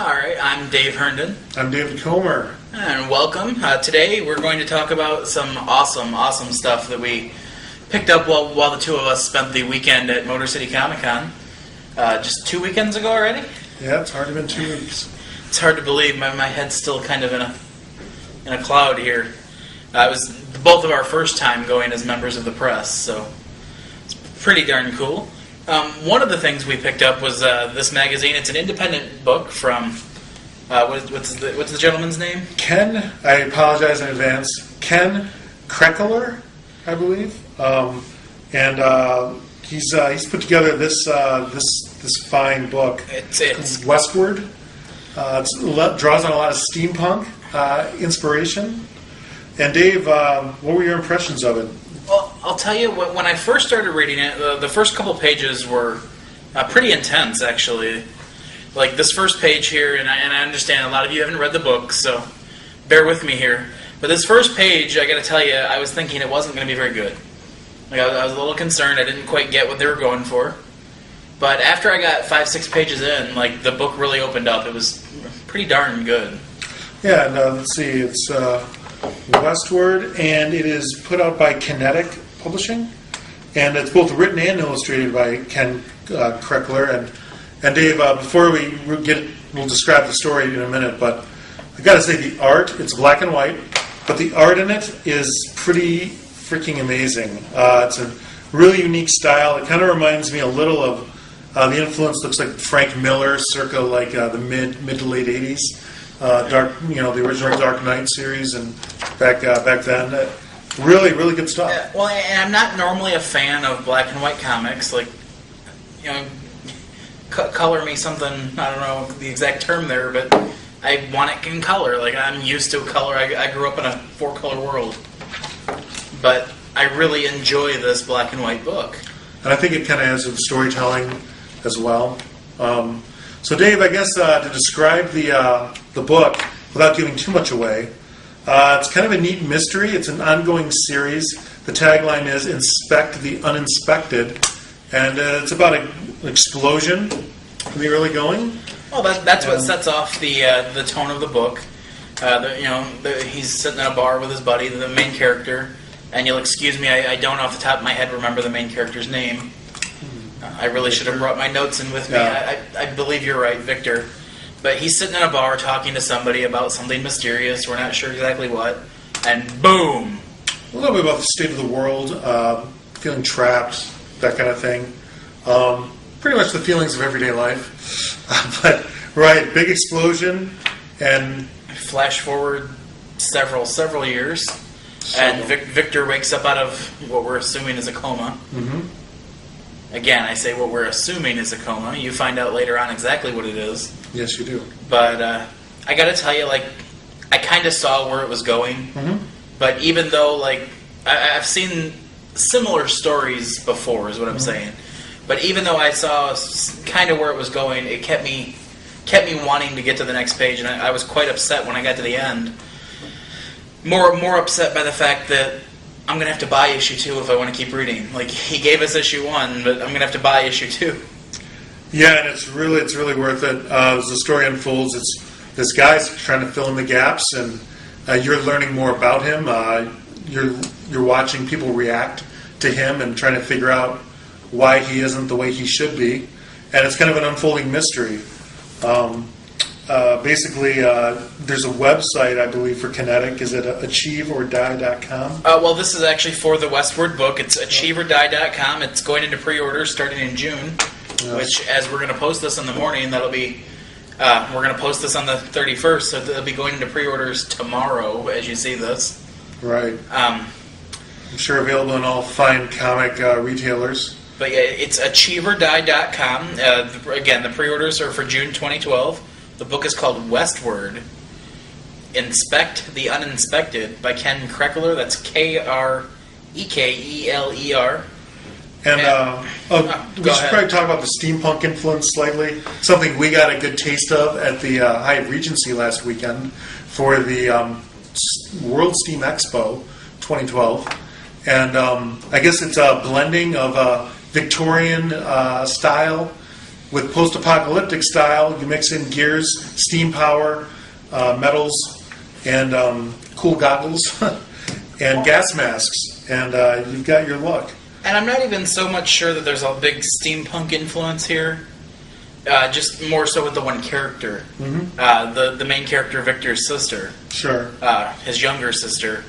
Alright, I'm Dave Herndon. I'm David Komer. And welcome. Today we're going to talk about some awesome stuff that we picked up while the two of us spent the weekend at Motor City Comic Con. Just 2 weekends ago already? Yeah, it's already been 2 weeks. It's hard to believe. My head's still kind of in a cloud here. It was both of our first time going as members of the press, so it's pretty darn cool. One of the things we picked up was this magazine. It's an independent book from what's the gentleman's name? Ken. I apologize in advance. Ken Kreckler, I believe, and he's put together this fine book. It's Westward. It draws on a lot of steampunk inspiration. And Dave, what were your impressions of it? Well, I'll tell you, when I first started reading it, the first couple pages were pretty intense, actually. Like this first page here, and I understand a lot of you haven't read the book, so bear with me here. But this first page, I got to tell you, I was thinking it wasn't going to be very good. Like I was a little concerned. I didn't quite get what they were going for. But after I got 5-6 pages in, like the book really opened up. It was pretty darn good. Yeah, and let's see, it's Westward, and it is put out by Kinetic Publishing, and it's both written and illustrated by Ken Kreckler. And Dave, before we'll describe the story in a minute, but I got to say the art, it's black and white, but the art in it is pretty freaking amazing. It's a really unique style. It kind of reminds me a little of the influence. Looks like Frank Miller, circa like the mid to late '80s. The original Dark Knight series, and back then, really good stuff. Yeah, well, and I'm not normally a fan of black and white comics. Like, color me something. I don't know the exact term there, but I want it in color. Like I'm used to color. I grew up in a 4-color world, but I really enjoy this black and white book. And I think it kind of has some storytelling as well. So, Dave, I guess to describe the book without giving too much away, it's kind of a neat mystery. It's an ongoing series. The tagline is "Inspect the Uninspected," and it's about an explosion in the early going. Well, that's what sets off the tone of the book. He's sitting in a bar with his buddy, the main character, and you'll excuse me, I don't off the top of my head remember the main character's name. I really should have brought my notes in with me. Yeah. I believe you're right, Victor. But he's sitting in a bar talking to somebody about something mysterious. We're not sure exactly what. And boom! A little bit about the state of the world, feeling trapped, that kind of thing. Pretty much the feelings of everyday life. But, right, big explosion, and flash forward several years. And Victor wakes up out of what we're assuming is a coma. Mm-hmm. Again, I say what we're assuming is a coma. You find out later on exactly what it is. Yes, you do. But I got to tell you, like, I kind of saw where it was going. Mm-hmm. But even though, like, I've seen similar stories before, is what I'm saying. But even though I saw kind of where it was going, it kept me wanting to get to the next page, and I was quite upset when I got to the end. More upset by the fact that I'm going to have to buy issue 2 if I want to keep reading. Like, he gave us issue 1, but I'm going to have to buy issue 2. Yeah, and it's really worth it. As the story unfolds, it's this guy's trying to fill in the gaps, and you're learning more about him. You're watching people react to him and trying to figure out why he isn't the way he should be. And it's kind of an unfolding mystery. Basically, there's a website, I believe, for Kinetic. Is it achieveordie.com? Well, this is actually for the Westward book. It's achieveordie.com. It's going into pre-orders starting in June, which, as we're going to post this in the morning, that'll be... we're going to post this on the 31st, so it'll be going into pre-orders tomorrow, as you see this. Right. I'm sure available in all fine comic retailers. But yeah, it's achieveordie.com. Again, the pre-orders are for June 2012. The book is called Westward, Inspect the Uninspected by Ken Kreckler. That's Krekeler. And we should probably talk about the steampunk influence slightly. Something we got a good taste of at the Hyatt Regency last weekend for the World Steam Expo 2012. And I guess it's a blending of Victorian style with post-apocalyptic style. You mix in gears, steam power, metals, and cool goggles, and gas masks, and you've got your look. And I'm not even so much sure that there's a big steampunk influence here. Just more so with the one character. The main character, Victor's sister. Sure. His younger sister.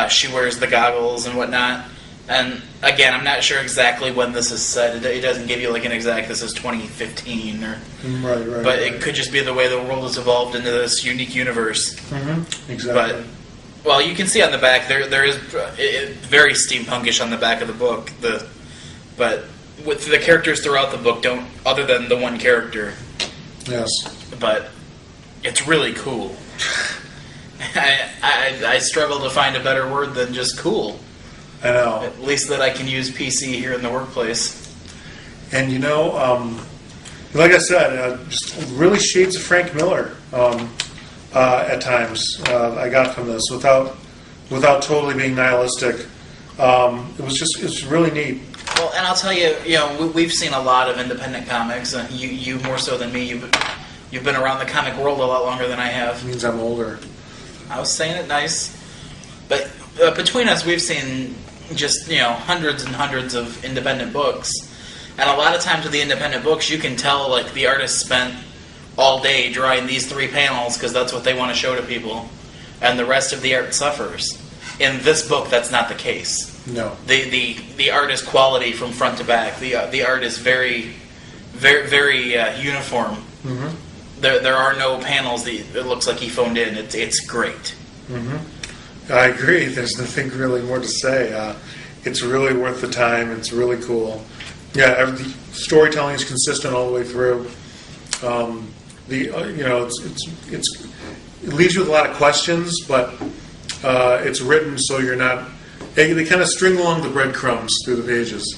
She wears the goggles and whatnot. And again, I'm not sure exactly when this is set. It doesn't give you like an exact, this is 2015. Right. But it could just be the way the world has evolved into this unique universe. Exactly. But, well, you can see on the back, there is very steampunkish on the back of the book. But with the characters throughout the book don't, other than the one character. Yes. But it's really cool. I struggle to find a better word than just cool. I know. At least that I can use PC here in the workplace. And you know, like I said, just really shades of Frank Miller at times. I got from this without totally being nihilistic. It's really neat. Well, and I'll tell you, we've seen a lot of independent comics. You more so than me. You've been around the comic world a lot longer than I have. It means I'm older. I was saying it nice, but between us, we've seen just hundreds and hundreds of independent books, and a lot of times with the independent books, you can tell like the artist spent all day drawing these 3 panels because that's what they want to show to people, and the rest of the art suffers. In this book, that's not the case. No. The art is quality from front to back. The art is very, very, very uniform. There are no panels that it looks like he phoned in. It's great. I agree. There's nothing really more to say. It's really worth the time. It's really cool. Yeah, the storytelling is consistent all the way through. It leaves you with a lot of questions, but it's written so you're not. They kind of string along the breadcrumbs through the pages,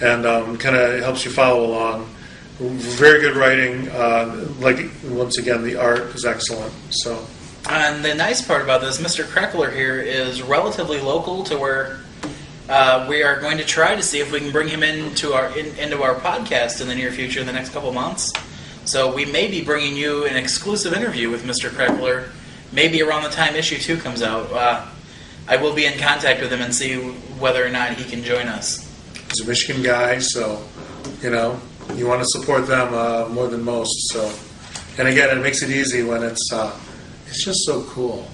and kind of helps you follow along. Very good writing. Once again, the art is excellent. So. And the nice part about this, Mr. Kreckler here is relatively local to where we are going to try to see if we can bring him into our podcast in the near future, in the next couple months. So we may be bringing you an exclusive interview with Mr. Kreckler, maybe around the time issue 2 comes out. I will be in contact with him and see whether or not he can join us. He's a Michigan guy, so you want to support them more than most. So, and again, it makes it easy when it's just so cool.